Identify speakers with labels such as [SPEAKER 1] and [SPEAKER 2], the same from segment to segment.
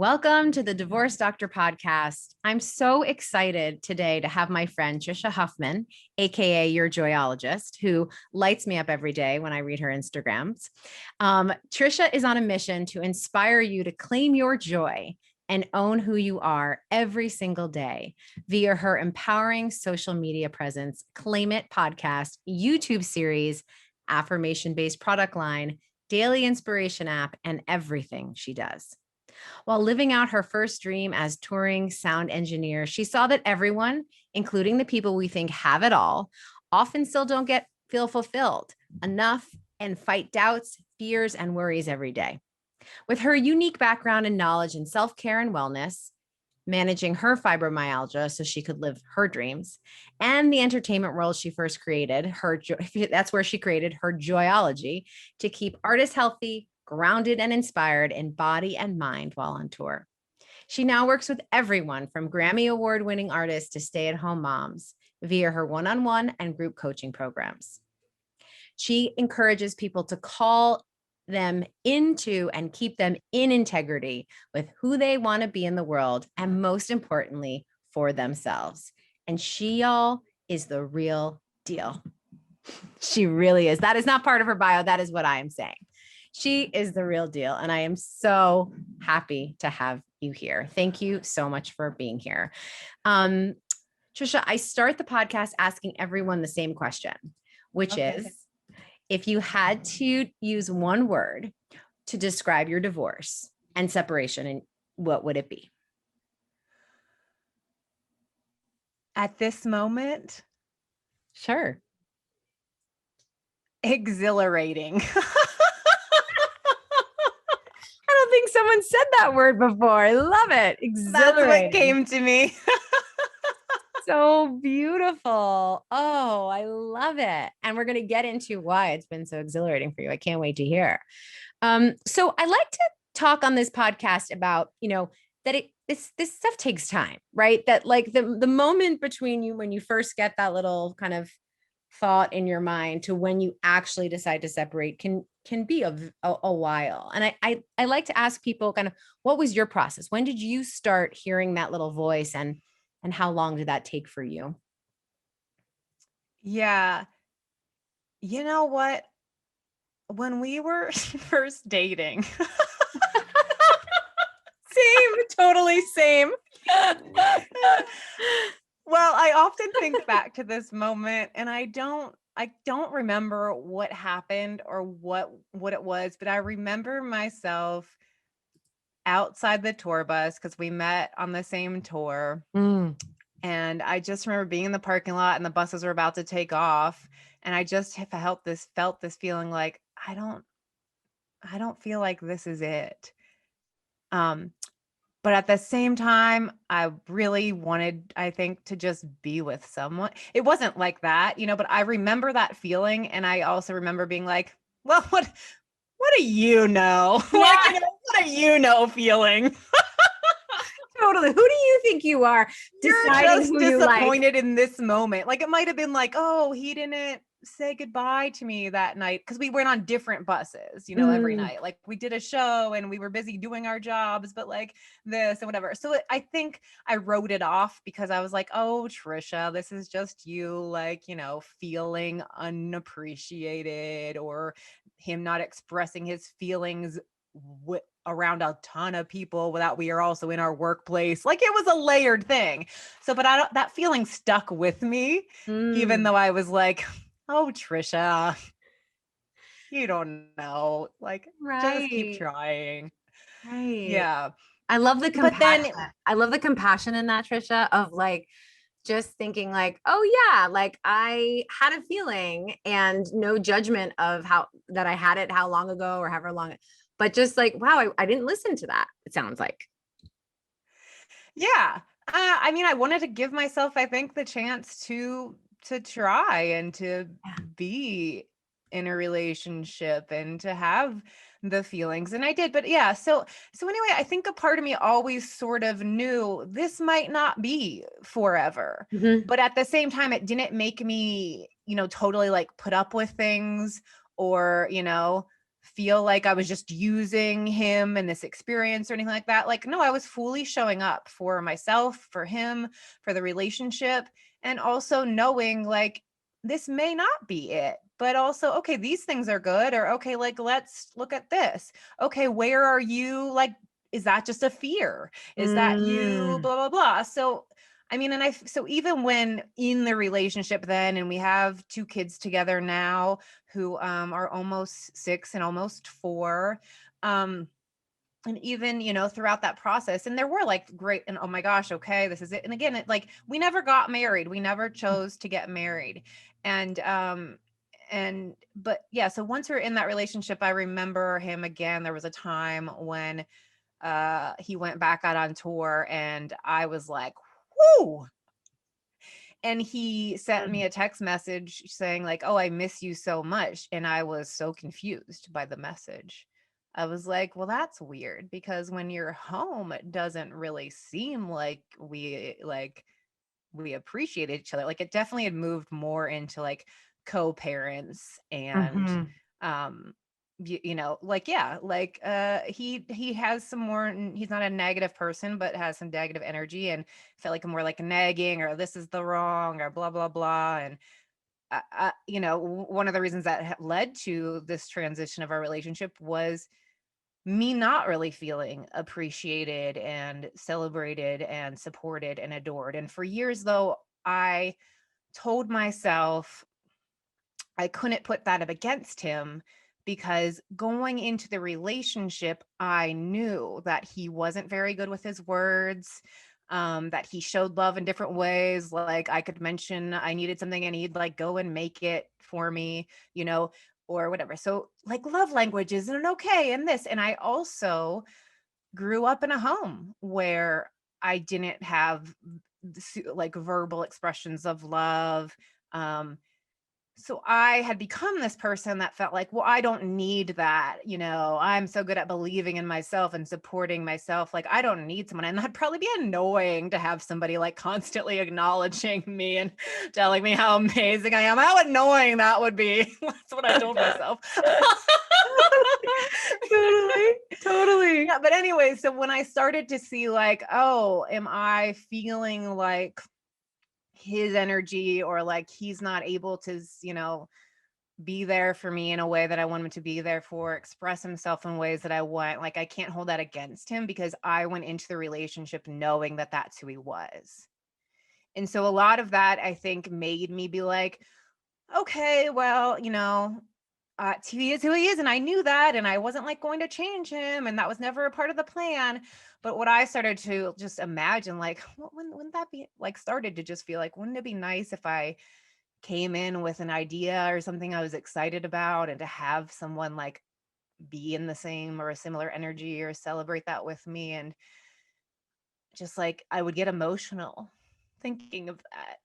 [SPEAKER 1] Welcome to the Divorce Doctor podcast. I'm so excited today to have my friend Tricia Huffman, aka your Joyologist, who lights me up every day when I read her Instagrams. Tricia is on a mission to inspire you to claim your joy and own who you are every single day via her empowering social media presence, Claim It podcast, YouTube series, affirmation-based product line, daily inspiration app, and everything she does. While living out her first dream as touring sound engineer, she saw that everyone, including the people we think have it all, often still don't feel fulfilled enough and fight doubts, fears, and worries every day. With her unique background and knowledge in self-care and wellness, managing her fibromyalgia so she could live her dreams, and the entertainment world she first created, that's where she created her Joyology to keep artists healthy, grounded, and inspired in body and mind while on tour. She now works with everyone from Grammy Award winning artists to stay-at-home moms via her one-on-one and group coaching programs. She encourages people to call them into and keep them in integrity with who they want to be in the world, and most importantly, for themselves. And she, y'all, is the real deal. She really is. That is not part of her bio. That is what I am saying. She is the real deal. And I am so happy to have you here. Thank you so much for being here. Tricia, I start the podcast asking everyone the same question, which is, if you had to use one word to describe your divorce and separation, and what would it be?
[SPEAKER 2] At this moment?
[SPEAKER 1] Sure.
[SPEAKER 2] Exhilarating.
[SPEAKER 1] I don't think someone said that word before. I love it. Exhilarating.
[SPEAKER 2] That's what came to me.
[SPEAKER 1] So beautiful. Oh, I love it. And we're going to get into why it's been so exhilarating for you. I can't wait to hear. So I like to talk on this podcast about, that this stuff takes time, right? That like the moment between you, when you first get that little kind of thought in your mind to when you actually decide to separate can be a while. And I like to ask people kind of, what was your process? When did you start hearing that little voice, and how long did that take for you?
[SPEAKER 2] Yeah. You know what? When we were first dating, totally same. Well, I often think back to this moment, and I don't remember what happened or what it was, but I remember myself outside the tour bus because we met on the same tour. And I just remember being in the parking lot and the buses were about to take off. And I just felt this feeling like, I don't feel like this is it. But at the same time, I really wanted, I think, to just be with someone. It wasn't like that, but I remember that feeling. And I also remember being like, well, what do you know?
[SPEAKER 1] Yeah.
[SPEAKER 2] What do you know feeling?
[SPEAKER 1] Totally. Who do you think you are deciding
[SPEAKER 2] You're just
[SPEAKER 1] who you like?
[SPEAKER 2] disappointed in this moment. Like, it might have been like, oh, he didn't say goodbye to me that night, because we went on different buses, every night. Like, we did a show and we were busy doing our jobs, but like this and whatever. So I think I wrote it off because I was like, oh, Tricia, this is just you, like, feeling unappreciated, or him not expressing his feelings around a ton of people without we are also in our workplace. Like, it was a layered thing. So, but that feeling stuck with me, even though I was like, oh, Tricia, you don't know, like, just keep trying.
[SPEAKER 1] Right.
[SPEAKER 2] Yeah.
[SPEAKER 1] I love the compassion. I love the compassion in that, Tricia, of like, just thinking like, oh yeah, like I had a feeling, and no judgment of how that I had it, how long ago or however long, but just like, wow, I didn't listen to that. It sounds like.
[SPEAKER 2] Yeah. I mean, I wanted to give myself, I think, the chance to try and to be in a relationship and to have the feelings. And I did, but yeah. So anyway, I think a part of me always sort of knew this might not be forever, but at the same time, it didn't make me, totally like put up with things, or, feel like I was just using him and this experience or anything like that. Like, no, I was fully showing up for myself, for him, for the relationship, and also knowing like this may not be it, but also, okay, these things are good, or okay, like let's look at this. Okay, where are you? Like, is that just a fear? Is that you?
[SPEAKER 1] Mm.
[SPEAKER 2] Blah, blah, blah. So I mean, so even when in the relationship then, and we have 2 kids together now who are almost 6 and almost 4. And even, throughout that process, and there were like great, and oh my gosh, okay, this is it. And again, like we never got married. We never chose to get married. But yeah, so once we were in that relationship, I remember him again. There was a time when he went back out on tour and I was like, whoo. And he sent me a text message saying like, oh, I miss you so much. And I was so confused by the message. I was like, well, that's weird, because when you're home, it doesn't really seem like we appreciate each other. Like it definitely had moved more into like co-parents and
[SPEAKER 1] Mhm.
[SPEAKER 2] um like yeah, like he has some more, he's not a negative person but has some negative energy, and felt like more like nagging, or this is the wrong, or blah blah blah. And one of the reasons that led to this transition of our relationship was me not really feeling appreciated and celebrated and supported and adored. And for years, though, I told myself I couldn't put that up against him, because going into the relationship, I knew that he wasn't very good with his words, that he showed love in different ways. Like I could mention I needed something and he'd like go and make it for me, or whatever. So like love languages and okay and this. And I also grew up in a home where I didn't have like verbal expressions of love. So I had become this person that felt like, well, I don't need that. I'm so good at believing in myself and supporting myself. Like, I don't need someone. And that'd probably be annoying to have somebody like constantly acknowledging me and telling me how amazing I am. How annoying that would be. That's what I told myself.
[SPEAKER 1] Totally. Totally.
[SPEAKER 2] Yeah. But anyway, so when I started to see like, oh, am I feeling like his energy, or like he's not able to, be there for me in a way that I want him to be there for, express himself in ways that I want. Like I can't hold that against him, because I went into the relationship knowing that that's who he was. And so a lot of that, I think, made me be like, okay, well, he is who he is. And I knew that. And I wasn't like going to change him. And that was never a part of the plan. But what I started to just imagine, like, wouldn't that be like, started to just feel like, wouldn't it be nice if I came in with an idea or something I was excited about, and to have someone like be in the same or a similar energy or celebrate that with me. And just like I would get emotional thinking of that.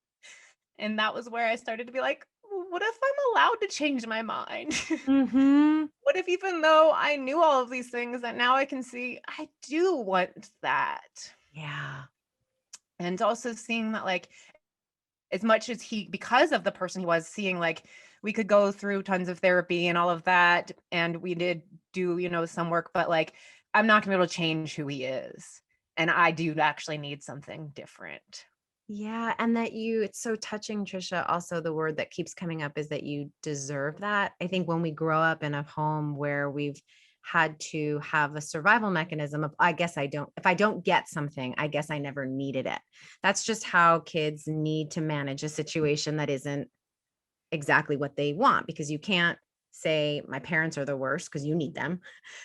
[SPEAKER 2] And that was where I started to be like, what if I'm allowed to change my mind?
[SPEAKER 1] Mhm.
[SPEAKER 2] What if, even though I knew all of these things, that now I can see I do want that?
[SPEAKER 1] Yeah.
[SPEAKER 2] And also seeing that, like, as much as because of the person he was, seeing like we could go through tons of therapy and all of that, and we did do, some work, but like I'm not gonna be able to change who he is. And I do actually need something different.
[SPEAKER 1] Yeah, and it's so touching, Trisha. Also, the word that keeps coming up is that you deserve that. I think when we grow up in a home where we've had to have a survival mechanism of, I guess if I don't get something, I guess I never needed it. That's just how kids need to manage a situation that isn't exactly what they want, because you can't say my parents are the worst because you need them.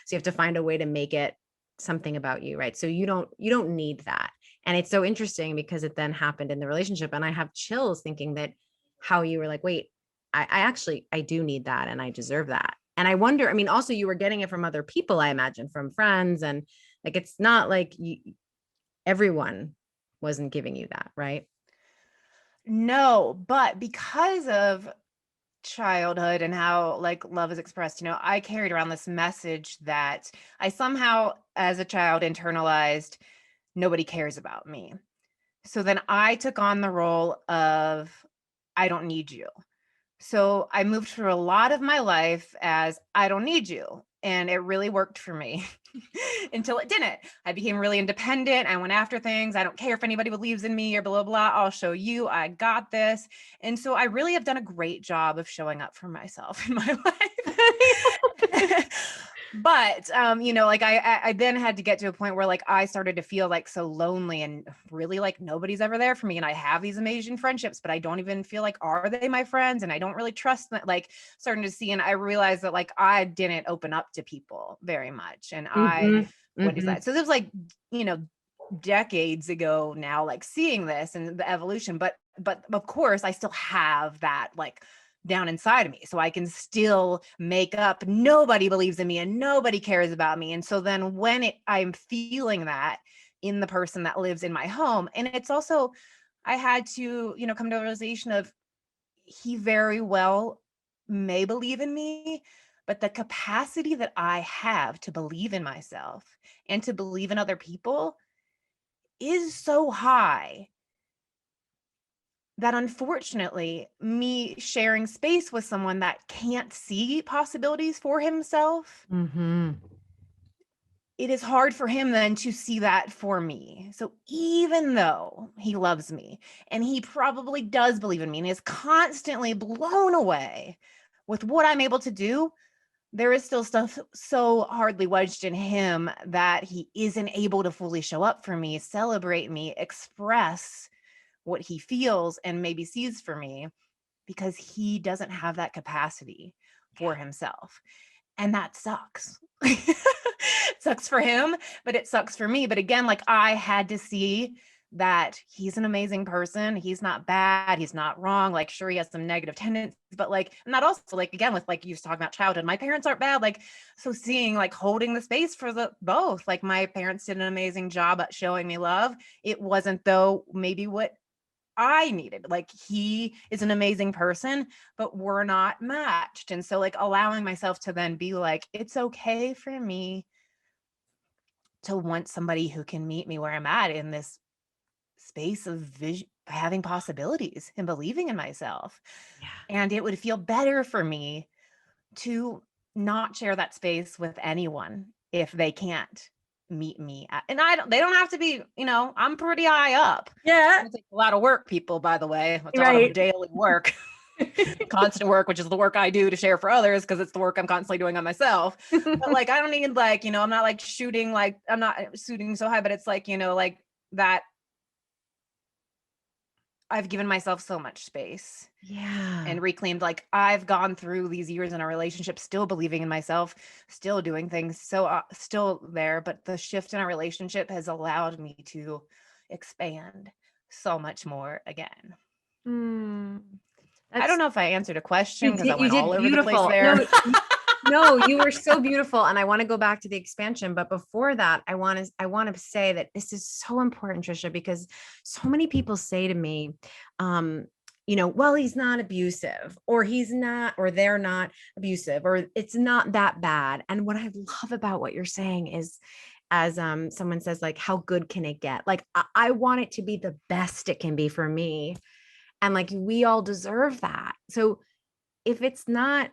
[SPEAKER 1] So you have to find a way to make it something about you, right? So you don't need that. And it's so interesting because it then happened in the relationship, and I have chills thinking that how you were like, wait, I do need that and I deserve that. And I wonder, I mean, also you were getting it from other people, I imagine, from friends, and like it's not like everyone wasn't giving you that, right?
[SPEAKER 2] No, but because of childhood and how like love is expressed, I carried around this message that I somehow as a child internalized: nobody cares about me. So then I took on the role of, I don't need you. So I moved through a lot of my life as I don't need you. And it really worked for me until it didn't. I became really independent. I went after things. I don't care if anybody believes in me or blah, blah, blah. I'll show you. I got this. And so I really have done a great job of showing up for myself in my life. But like I then had to get to a point where like I started to feel like so lonely and really like nobody's ever there for me. And I have these amazing friendships, but I don't even feel like, are they my friends? And I don't really trust them. Like starting to see, and I realized that like I didn't open up to people very much. And I
[SPEAKER 1] Mhm.
[SPEAKER 2] went to
[SPEAKER 1] Mhm.
[SPEAKER 2] that. So this was like, decades ago now, like seeing this and the evolution, but of course I still have that like down inside of me. So I can still make up, nobody believes in me and nobody cares about me. And so then when I'm feeling that in the person that lives in my home, and it's also, I had to, come to the realization of he very well may believe in me, but the capacity that I have to believe in myself and to believe in other people is so high that unfortunately, me sharing space with someone that can't see possibilities for himself,
[SPEAKER 1] Mhm.
[SPEAKER 2] it is hard for him then to see that for me. So even though he loves me and he probably does believe in me and is constantly blown away with what I'm able to do, there is still stuff so hardly wedged in him that he isn't able to fully show up for me, celebrate me, express what he feels and maybe sees for me, because he doesn't have that capacity for himself. And that sucks. It sucks for him, but it sucks for me. But again, like I had to see that he's an amazing person. He's not bad. He's not wrong. Like, sure, he has some negative tendencies, but like, and that also, like, again, with like you was talking about childhood, my parents aren't bad. Like, so seeing, like, holding the space for the both, like my parents did an amazing job at showing me love. It wasn't though maybe what I needed. Like, he is an amazing person, but we're not matched. And so like allowing myself to then be like, it's okay for me to want somebody who can meet me where I'm at in this space of vision, having possibilities and believing in myself.
[SPEAKER 1] Yeah.
[SPEAKER 2] And it would feel better for me to not share that space with anyone if they can't meet me and they don't have to be, I'm pretty high up.
[SPEAKER 1] Yeah.
[SPEAKER 2] It's a lot of work, people, by the way. It's a lot of
[SPEAKER 1] Right.
[SPEAKER 2] daily work, constant work, which is the work I do to share for others because it's the work I'm constantly doing on myself. But like, I don't need like, I'm not like shooting, like I'm not shooting so high, but it's like, like that I've given myself so much space
[SPEAKER 1] Yeah.
[SPEAKER 2] and reclaimed, like I've gone through these years in a relationship, still believing in myself, still doing things. So still there, but the shift in our relationship has allowed me to expand so much more again.
[SPEAKER 1] Mm.
[SPEAKER 2] I don't
[SPEAKER 1] That's
[SPEAKER 2] know if I answered a question because I
[SPEAKER 1] you
[SPEAKER 2] went
[SPEAKER 1] did
[SPEAKER 2] all over the place
[SPEAKER 1] beautiful.
[SPEAKER 2] there.
[SPEAKER 1] No, no, you were so beautiful. And I want to go back to the expansion. But before that, I want to say that this is so important, Tricia, because so many people say to me, well, he's not abusive, or he's not, or they're not abusive, or it's not that bad. And what I love about what you're saying is, as someone says, like, how good can it get? Like, I want it to be the best it can be for me. And like, we all deserve that. So if it's not,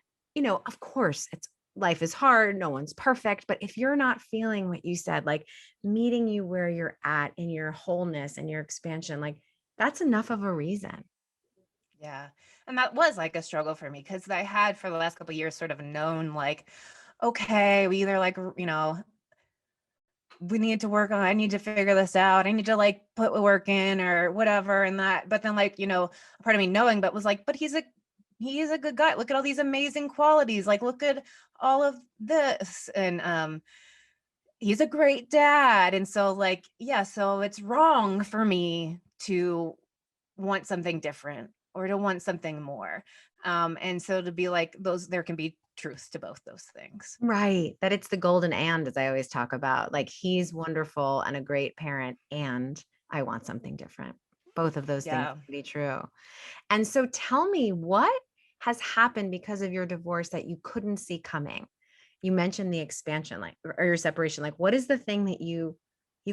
[SPEAKER 1] of course, it's life is hard, no one's perfect, but if you're not feeling what you said, like meeting you where you're at in your wholeness and your expansion, like that's enough of a reason.
[SPEAKER 2] Yeah. And that was like a struggle for me because I had for the last couple of years sort of known like, okay, we either like, we need to work on, I need to figure this out. I need to like put work in or whatever. And that, but then like, part of me knowing, but was like, but he is a good guy. Look at all these amazing qualities. Like, look at all of this. And, he's a great dad. And so like, yeah, so it's wrong for me to want something different or to want something more. And so to be like there can be truths to both those things.
[SPEAKER 1] Right. That it's the golden and, as I always talk about, like he's wonderful and a great parent, and I want something different. Both of those things
[SPEAKER 2] Yeah.
[SPEAKER 1] can be true. And so tell me, what has happened because of your divorce that you couldn't see coming? You mentioned the expansion, like, or your separation. Like, what is the thing that you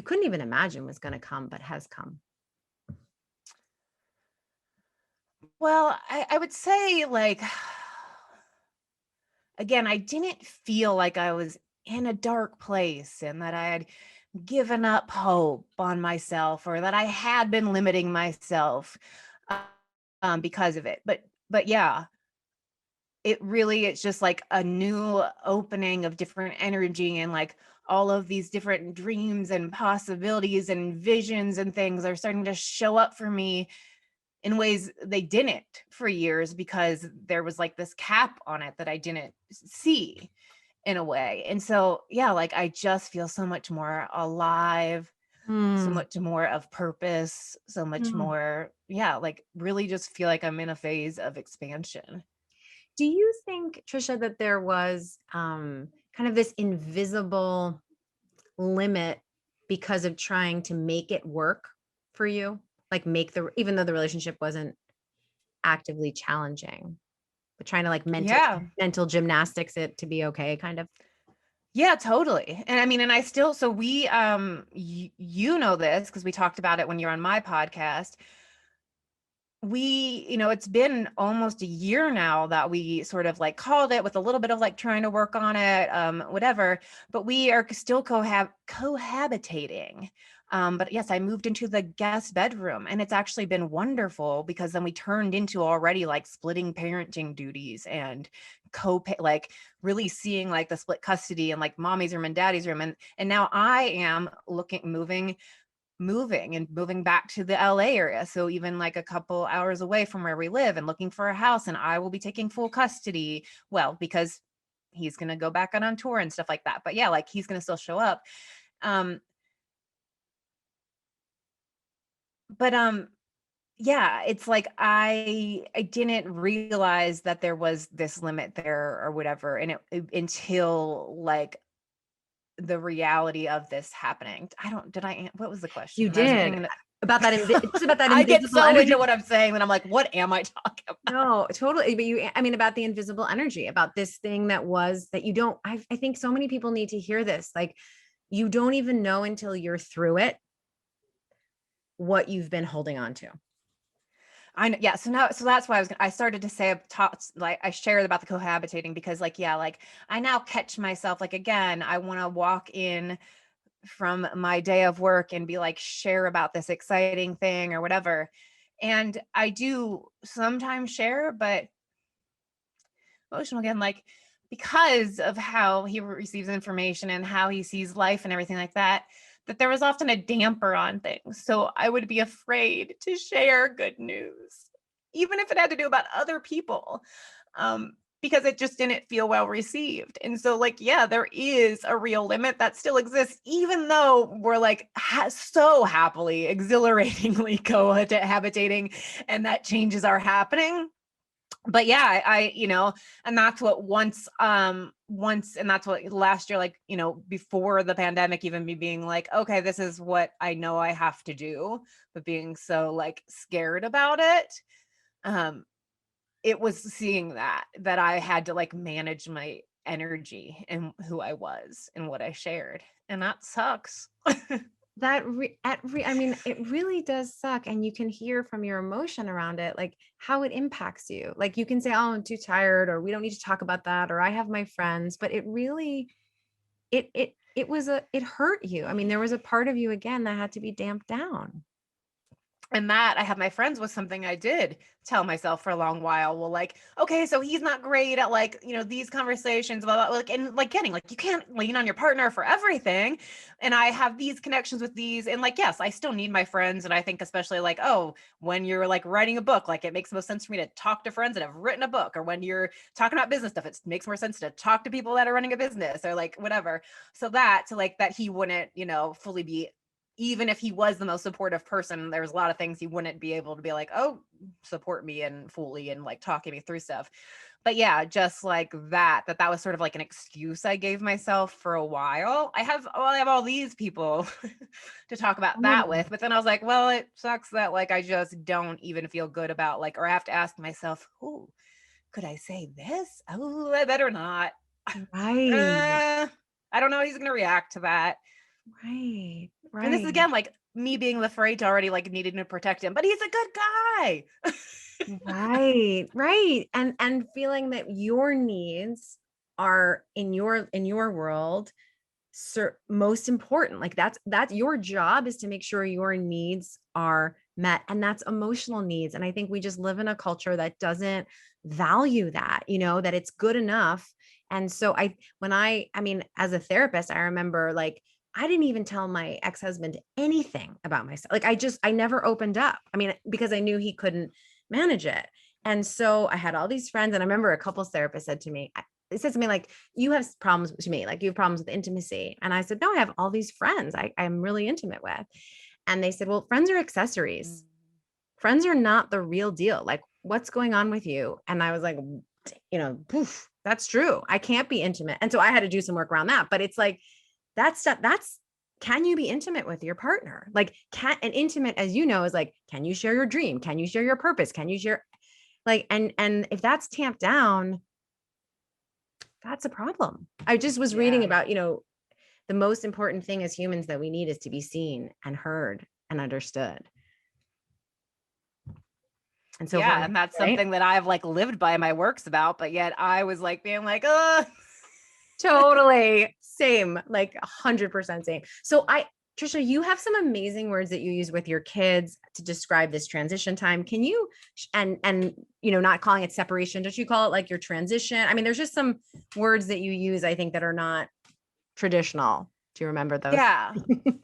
[SPEAKER 1] couldn't even imagine was going to come, but has come?
[SPEAKER 2] Well, I would say like, again, I didn't feel like I was in a dark place and that I had given up hope on myself or that I had been limiting myself because of it. But yeah, it's just like a new opening of different energy and like all of these different dreams and possibilities and visions and things are starting to show up for me in ways they didn't for years because there was like this cap on it that I didn't see in a way. And so, yeah, like I just feel so much more alive, so
[SPEAKER 1] Mm,
[SPEAKER 2] much more of purpose, so much
[SPEAKER 1] mm.
[SPEAKER 2] more, yeah, like really just feel like I'm in a phase of expansion.
[SPEAKER 1] Do you think, Trisha, that there was kind of this invisible limit because of trying to make it work for you? Like make the, even though the relationship wasn't actively challenging, but trying to like
[SPEAKER 2] Yeah.
[SPEAKER 1] mental gymnastics it to be okay, kind of.
[SPEAKER 2] Yeah, totally. And I mean, and I still, so we, you know this because we talked about it when you're on my podcast. It's been almost a year now that we sort of like called it with a little bit of like trying to work on it, whatever, but we are still cohabitating. But yes, I moved into the guest bedroom and it's actually been wonderful because then we turned into already like splitting parenting duties and like really seeing like the split custody and like mommy's room and daddy's room. And now I am moving back to the LA area. So even like a couple hours away from where we live and looking for a house, and I will be taking full custody. Well, because he's going to go back on tour and stuff like that. But yeah, like he's going to still show up. Um, but yeah, it's like I didn't realize that there was this limit there or whatever. And until like the reality of this happening. What was the
[SPEAKER 1] You
[SPEAKER 2] question? I was
[SPEAKER 1] did
[SPEAKER 2] thinking
[SPEAKER 1] about that, just about that
[SPEAKER 2] I get
[SPEAKER 1] invisible
[SPEAKER 2] so into
[SPEAKER 1] energy.
[SPEAKER 2] what I'm saying that I'm like, what am I talking about?
[SPEAKER 1] No, totally. But I mean, about the invisible energy, about this thing that you don't, I think so many people need to hear this. Like, you don't even know until you're through it what you've been holding on to.
[SPEAKER 2] I know, yeah. So that's why I started to say like I shared about the cohabitating because like yeah, like I now catch myself like again, I want to walk in from my day of work and be like share about this exciting thing or whatever. And I do sometimes share, but emotional again, like because of how he receives information and how he sees life and everything like that, that there was often a damper on things. So I would be afraid to share good news, even if it had to do about other people, because it just didn't feel well received. And so, like, yeah, there is a real limit that still exists, even though we're like so happily, exhilaratingly cohabitating, and that changes are happening. But yeah, and that's what and that's what last year, like, before the pandemic, even me being like, okay, this is what I know I have to do, but being so like scared about it. Um, it was seeing that I had to like manage my energy and who I was and what I shared. And that sucks.
[SPEAKER 1] I mean, it really does suck. And you can hear from your emotion around it, like how it impacts you. Like you can say, oh, I'm too tired, or we don't need to talk about that, or I have my friends, but it really, it hurt you. I mean, there was a part of you again that had to be damped down.
[SPEAKER 2] And that I have my friends was something I did tell myself for a long while. Well, like, okay, so he's not great at like, these conversations, blah, blah, like, and like getting like, you can't lean on your partner for everything. And I have these connections with these. And like, yes, I still need my friends. And I think especially like, oh, when you're like writing a book, like it makes most sense for me to talk to friends that have written a book, or when you're talking about business stuff, it makes more sense to talk to people that are running a business or like whatever. So that he wouldn't, fully be, even if he was the most supportive person, there's a lot of things he wouldn't be able to be like, oh, support me and fully and like talking me through stuff. But yeah, just like that was sort of like an excuse I gave myself for a while. I have all these people to talk about that with, but then I was like, well, it sucks that like I just don't even feel good about like, or I have to ask myself, oh, could I say this? Oh, I better not.
[SPEAKER 1] Right.
[SPEAKER 2] I don't know how he's gonna react to that.
[SPEAKER 1] Right.
[SPEAKER 2] And this is
[SPEAKER 1] Right.
[SPEAKER 2] again like me being afraid to already like needing to protect him, but he's a good guy.
[SPEAKER 1] Right, right. And feeling that your needs are in your world most important. Like that's your job, is to make sure your needs are met, and that's emotional needs. And I think we just live in a culture that doesn't value that, that it's good enough. And so I mean, as a therapist, I remember, like, I didn't even tell my ex-husband anything about myself. Like, I never opened up. I mean, because I knew he couldn't manage it. And so I had all these friends, and I remember a couples therapist said to me, it said to me, like, you have problems to me, like you have problems with intimacy. And I said, no, I have all these friends I'm really intimate with. And they said, well, friends are accessories. Friends are not the real deal. Like, what's going on with you? And I was like, poof, that's true. I can't be intimate. And so I had to do some work around that. But it's like, that's can you be intimate with your partner? Like, and intimate, as you know, is like, can you share your dream? Can you share your purpose? Can you share, like, and if that's tamped down, that's a problem. I just was reading
[SPEAKER 2] Yeah.
[SPEAKER 1] about, the most important thing as humans that we need is to be seen and heard and understood. And so
[SPEAKER 2] Yeah, and that's
[SPEAKER 1] right?
[SPEAKER 2] something that I've like lived by my works about, but yet I was like being like, oh,
[SPEAKER 1] Totally same, like 100% same. So Tricia, you have some amazing words that you use with your kids to describe this transition time. Can you, and not calling it separation, don't you call it like your transition? I mean, there's just some words that you use, I think, that are not traditional. Do you remember those?
[SPEAKER 2] yeah.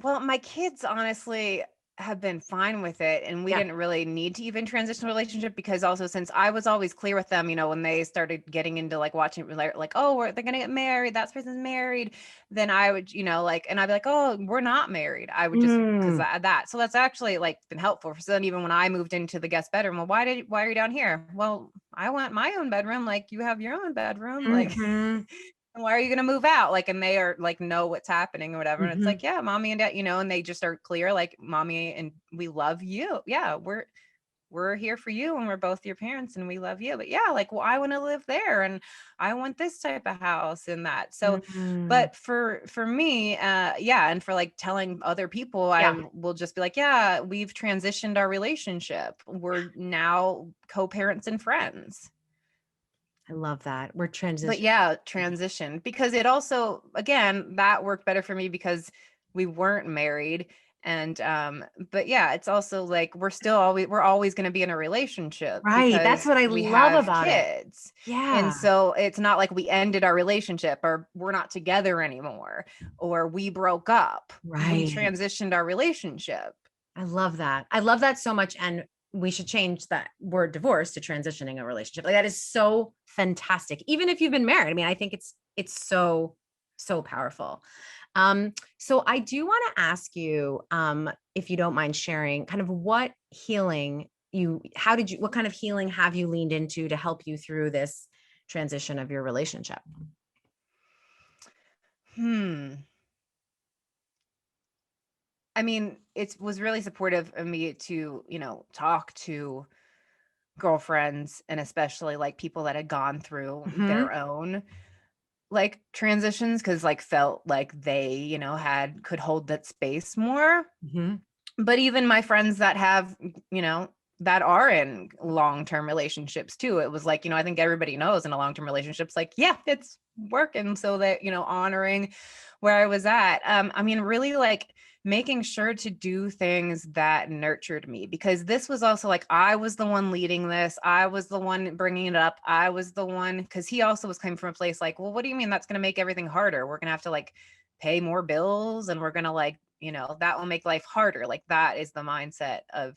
[SPEAKER 2] Well, my kids honestly have been fine with it, and we
[SPEAKER 1] Yeah.
[SPEAKER 2] didn't really need to even transition a relationship because also since I was always clear with them, when they started getting into like watching like, oh, they're gonna get married, that person's married, then I would, like, and I'd be like, oh, we're not married. I would just because
[SPEAKER 1] Mm.
[SPEAKER 2] that. So that's actually like been helpful. So then even when I moved into the guest bedroom, well, why are you down here? Well, I want my own bedroom, like you have your own bedroom, like.
[SPEAKER 1] Mhm.
[SPEAKER 2] And why are you going to move out? Like, and they are like, know what's happening or whatever. And it's
[SPEAKER 1] Mhm.
[SPEAKER 2] like, yeah, mommy and dad, and they just are clear, like mommy and we love you. Yeah. We're here for you and we're both your parents and we love you. But yeah, like, well, I want to live there and I want this type of house and that. So,
[SPEAKER 1] Mhm.
[SPEAKER 2] but for me, yeah. And for like telling other people, I
[SPEAKER 1] Yeah.
[SPEAKER 2] will just be like, yeah, we've transitioned our relationship. We're now co-parents and friends.
[SPEAKER 1] I love that. We're
[SPEAKER 2] But
[SPEAKER 1] transitioning.
[SPEAKER 2] yeah, transition because it also again that worked better for me because we weren't married and but yeah, it's also like we're always going to be in a relationship
[SPEAKER 1] Right. That's
[SPEAKER 2] because
[SPEAKER 1] what I
[SPEAKER 2] we
[SPEAKER 1] love
[SPEAKER 2] have
[SPEAKER 1] about it.
[SPEAKER 2] kids. And
[SPEAKER 1] Yeah.
[SPEAKER 2] so it's not like we ended our relationship or we're not together anymore or we broke up. We
[SPEAKER 1] Right.
[SPEAKER 2] transitioned our relationship.
[SPEAKER 1] I love that. I love that so much. And we should change that word divorce to transitioning a relationship. Like, that is so fantastic. Even if you've been married. I mean, I think it's so, so powerful. So I do want to ask you, if you don't mind sharing, kind of what healing what kind of healing have you leaned into to help you through this transition of your relationship?
[SPEAKER 2] Hmm. I mean, it was really supportive of me to, talk to girlfriends and especially like people that had gone through
[SPEAKER 1] Mhm.
[SPEAKER 2] their own like transitions because like felt like they had could hold that space more.
[SPEAKER 1] Mhm.
[SPEAKER 2] But even my friends that have that are in long-term relationships too, it was like I think everybody knows in a long-term relationships like yeah it's working, so that honoring where I was at. I mean really like making sure to do things that nurtured me because this was also like I was the one leading this, I was the one bringing it up, I was the one because he also was coming from a place like, well, what do you mean that's going to make everything harder? We're going to have to like pay more bills and we're going to like that will make life harder. Like that is the mindset of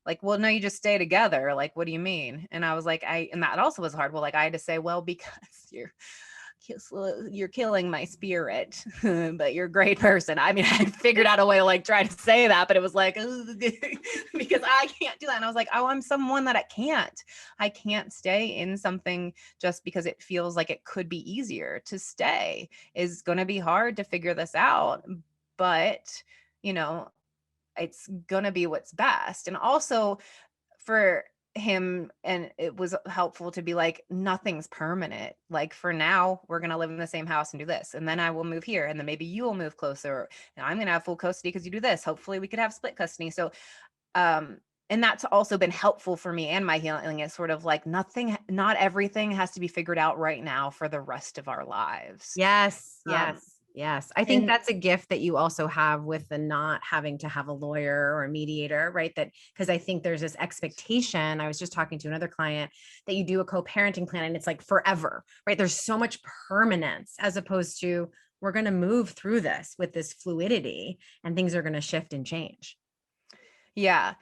[SPEAKER 2] like, well, no, you just stay together. Like, what do you mean? And I was like, and that also was hard. Well, like I had to say, well, because you're killing my spirit, but you're a great person. I mean, I figured out a way to like try to say that, but it was like, because I can't do that. And I was like, oh, I'm someone that I can't stay in something just because it feels like it could be easier to stay is going to be hard to figure this out. But, you know, it's going to be what's best. And also for him, and it was helpful to be like nothing's permanent. Like for now we're going to live in the same house and do this, and then I will move here, and then maybe you will move closer, and I'm going to have full custody because you do this. Hopefully we could have split custody. So and that's also been helpful for me and my healing, is sort of like not everything has to be figured out right now for the rest of our lives.
[SPEAKER 1] Yes,
[SPEAKER 2] Um,
[SPEAKER 1] yes, yes. I think
[SPEAKER 2] and
[SPEAKER 1] that's a gift that you also have with the not having to have a lawyer or a mediator, right? That because I think there's this expectation. I was just talking to another client that you do a co-parenting plan and it's like forever, right? There's so much permanence as opposed to we're going to move through this with this fluidity and things are going to shift and change.
[SPEAKER 2] yeah.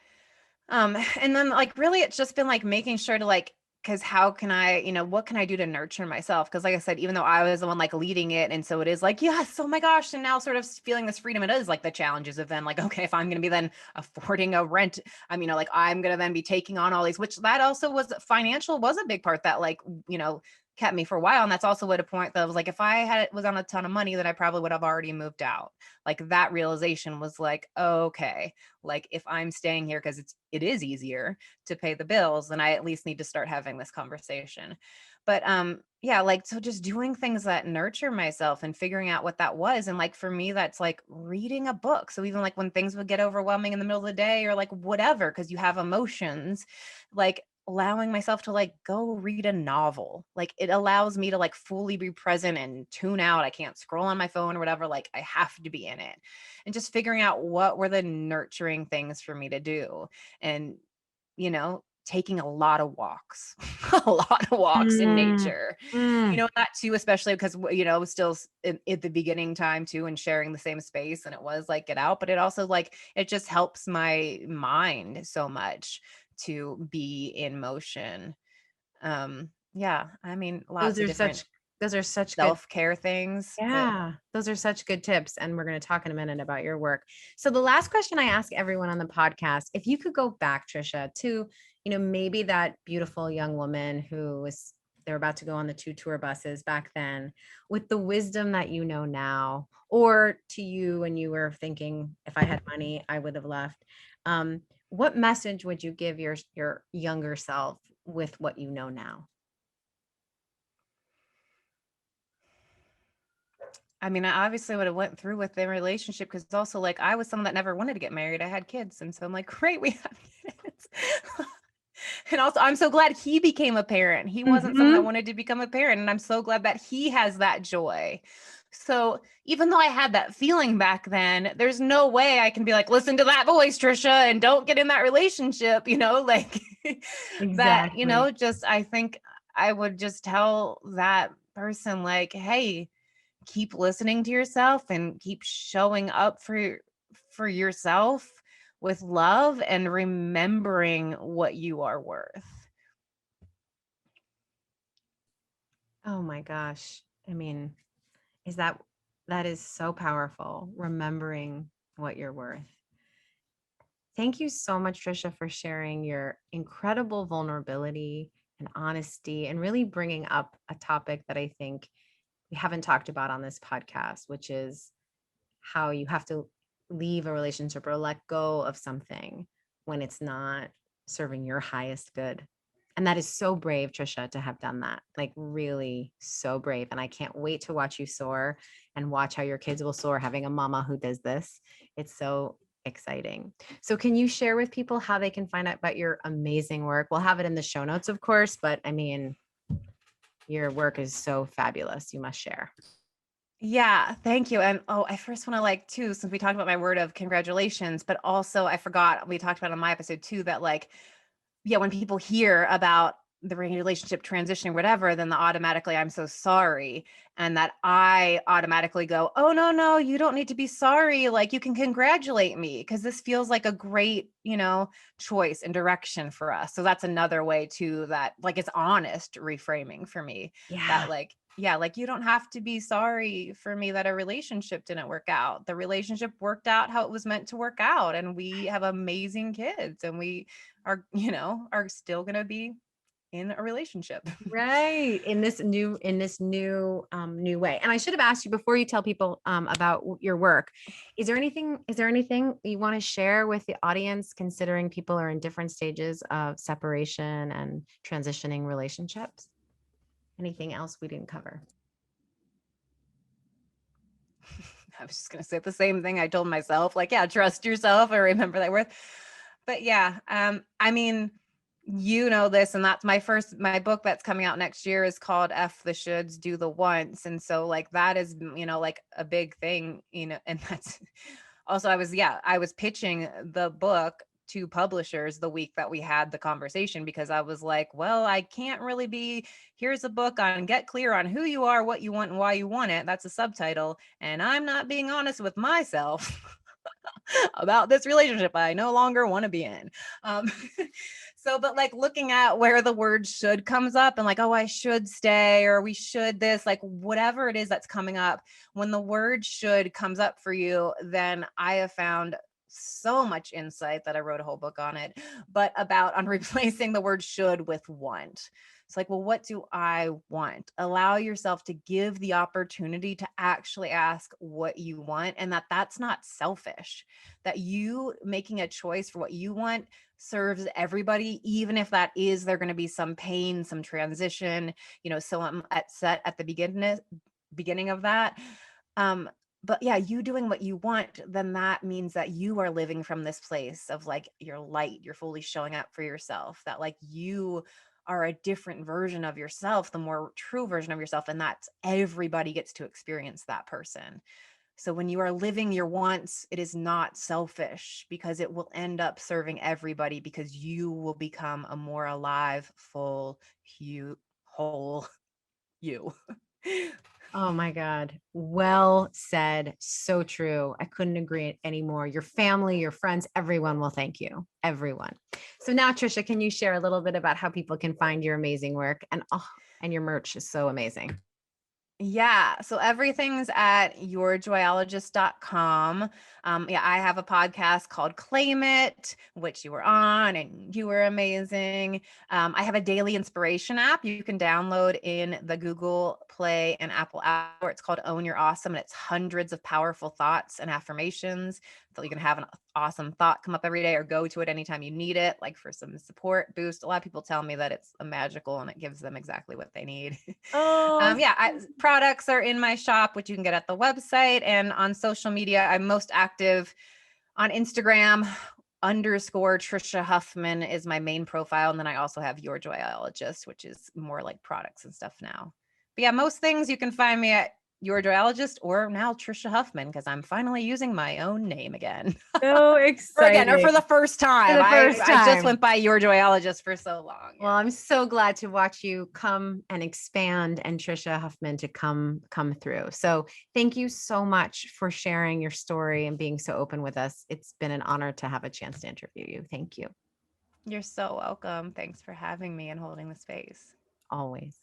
[SPEAKER 2] And then like really it's just been like making sure to like, because how can I, what can I do to nurture myself? Because like I said, even though I was the one like leading it, and so it is like, yes, oh my gosh, and now sort of feeling this freedom, it is like the challenges of then like, okay, if I'm going to be then affording a rent, like I'm going to then be taking on all these, which that also was financial was a big part that like, kept me for a while. And that's also at a point that I was like, if I was on a ton of money, then I probably would have already moved out. Like that realization was like, okay, like if I'm staying here because it is easier to pay the bills, then I at least need to start having this conversation. But yeah, like so just doing things that nurture myself and figuring out what that was. And like for me, that's like reading a book. So even like when things would get overwhelming in the middle of the day or like whatever, because you have emotions, like allowing myself to like go read a novel. Like it allows me to like fully be present and tune out. I can't scroll on my phone or whatever. Like I have to be in it. And just figuring out what were the nurturing things for me to do. And, taking a lot of walks, a lot of walks in
[SPEAKER 1] Mm,
[SPEAKER 2] nature,
[SPEAKER 1] mm.
[SPEAKER 2] that too, especially because, it was still at the beginning time too, and sharing the same space. And it was like, get out, but it also like, it just helps my mind so much to be in motion. Yeah, I mean,
[SPEAKER 1] Those
[SPEAKER 2] lots of
[SPEAKER 1] are
[SPEAKER 2] different
[SPEAKER 1] such those are such good.
[SPEAKER 2] self-care things, but
[SPEAKER 1] Yeah, those are such good tips. And we're going to talk in a minute about your work. So, the last question I ask everyone on the podcast, if you could go back, Tricia, to, maybe that beautiful young woman who was, they're about to go on the 2 tour buses back then, with the wisdom that you know now, or to you when you were thinking, if I had money, I would have left. What message would you give your younger self with what you know now?
[SPEAKER 2] I mean, I obviously would have went through with the relationship because also like I was someone that never wanted to get married. I had kids. And so I'm like, great, we have kids. And also I'm so glad he became a parent. He wasn't someone that
[SPEAKER 1] Mhm.
[SPEAKER 2] wanted to become a parent. And I'm so glad that he has that joy. So even though I had that feeling back then, there's no way I can be like, listen to that voice, Tricia, and don't get in that relationship, like that,
[SPEAKER 1] Exactly.
[SPEAKER 2] just I think I would just tell that person like, hey, keep listening to yourself and keep showing up for yourself with love and remembering what you are worth.
[SPEAKER 1] Oh my gosh. I mean, is that is so powerful, remembering what you're worth. Thank you so much, Trisha, for sharing your incredible vulnerability and honesty and really bringing up a topic that I think we haven't talked about on this podcast, which is how you have to leave a relationship or let go of something when it's not serving your highest good. And that is so brave, Trisha, to have done that. Like really so brave. And I can't wait to watch you soar and watch how your kids will soar having a mama who does this. It's so exciting. So can you share with people how they can find out about your amazing work? We'll have it in the show notes, of course, but I mean, your work is so fabulous. You must share.
[SPEAKER 2] Yeah, thank you. And oh, I first want to like too, since we talked about my word of congratulations, but also I forgot we talked about on my episode too that like, yeah, when people hear about the relationship transition or whatever, then automatically I'm so sorry. And that I automatically go, oh, no, no, you don't need to be sorry. Like you can congratulate me because this feels like a great, choice and direction for us. So that's another way too that like it's honest reframing for me
[SPEAKER 1] Yeah.
[SPEAKER 2] that like, yeah, like you don't have to be sorry for me that a relationship didn't work out. The relationship worked out how it was meant to work out. And we have amazing kids and we are still going to be in a relationship.
[SPEAKER 1] Right. In this new way. And I should have asked you before you tell people about your work. Is there anything you want to share with the audience, considering people are in different stages of separation and transitioning relationships? Anything else we didn't cover?
[SPEAKER 2] I was just going to say the same thing I told myself, like, yeah, trust yourself or remember that worth. But yeah, I mean, you know this, and that's my book that's coming out next year is called F the Shoulds, Do the Wants. And so like that is, like a big thing, and that's also I was pitching the book to publishers the week that we had the conversation, because I was like, well, I can't really be, here's a book on get clear on who you are, what you want, and why you want it. That's a subtitle. And I'm not being honest with myself about this relationship I no longer want to be in. Um, so, but like looking at where the word should comes up and like, oh, I should stay, or we should this, like whatever it is that's coming up, when the word should comes up for you, then I have found so much insight that I wrote a whole book on it, but about on replacing the word should with want. It's like, well, what do I want? Allow yourself to give the opportunity to actually ask what you want, and that's not selfish, that you making a choice for what you want serves everybody, even if that is, there going to be some pain, some transition, so I'm set at the beginning of that. But yeah, you doing what you want, then that means that you are living from this place of like your light, you're fully showing up for yourself, that like you are a different version of yourself, the more true version of yourself. And that's, everybody gets to experience that person. So when you are living your wants, it is not selfish, because it will end up serving everybody, because you will become a more alive, full, whole you.
[SPEAKER 1] Oh my God. Well said. So true. I couldn't agree anymore. Your family, your friends, everyone will thank you. Everyone. So now, Tricia, can you share a little bit about how people can find your amazing work? And your merch is so amazing.
[SPEAKER 2] Yeah. So everything's at yourjoyologist.com. Yeah, I have a podcast called Claim It, which you were on and you were amazing. I have a daily inspiration app you can download in the Google Play and Apple App Store. It's called Own Your Awesome, and it's hundreds of powerful thoughts and affirmations. So you can have an awesome thought come up every day, or go to it anytime you need it, like for some support boost. A lot of people tell me that it's a magical and it gives them exactly what they need.
[SPEAKER 1] Oh,
[SPEAKER 2] Products are in my shop, which you can get at the website, and on social media. I'm most active on Instagram. _ Tricia Huffman is my main profile. And then I also have Your Joyologist, which is more like products and stuff now. But yeah, most things you can find me at Your Joyologist, or now Tricia Huffman, because I'm finally using my own name again.
[SPEAKER 1] so
[SPEAKER 2] or
[SPEAKER 1] exciting.
[SPEAKER 2] for the first time.
[SPEAKER 1] For the first
[SPEAKER 2] I just
[SPEAKER 1] time.
[SPEAKER 2] went by Your Joyologist for so long.
[SPEAKER 1] Well, I'm so glad to watch you come and expand, and Tricia Huffman to come through. So thank you so much for sharing your story and being so open with us. It's been an honor to have a chance to interview you. Thank you.
[SPEAKER 2] You're so welcome. Thanks for having me and holding the space.
[SPEAKER 1] Always.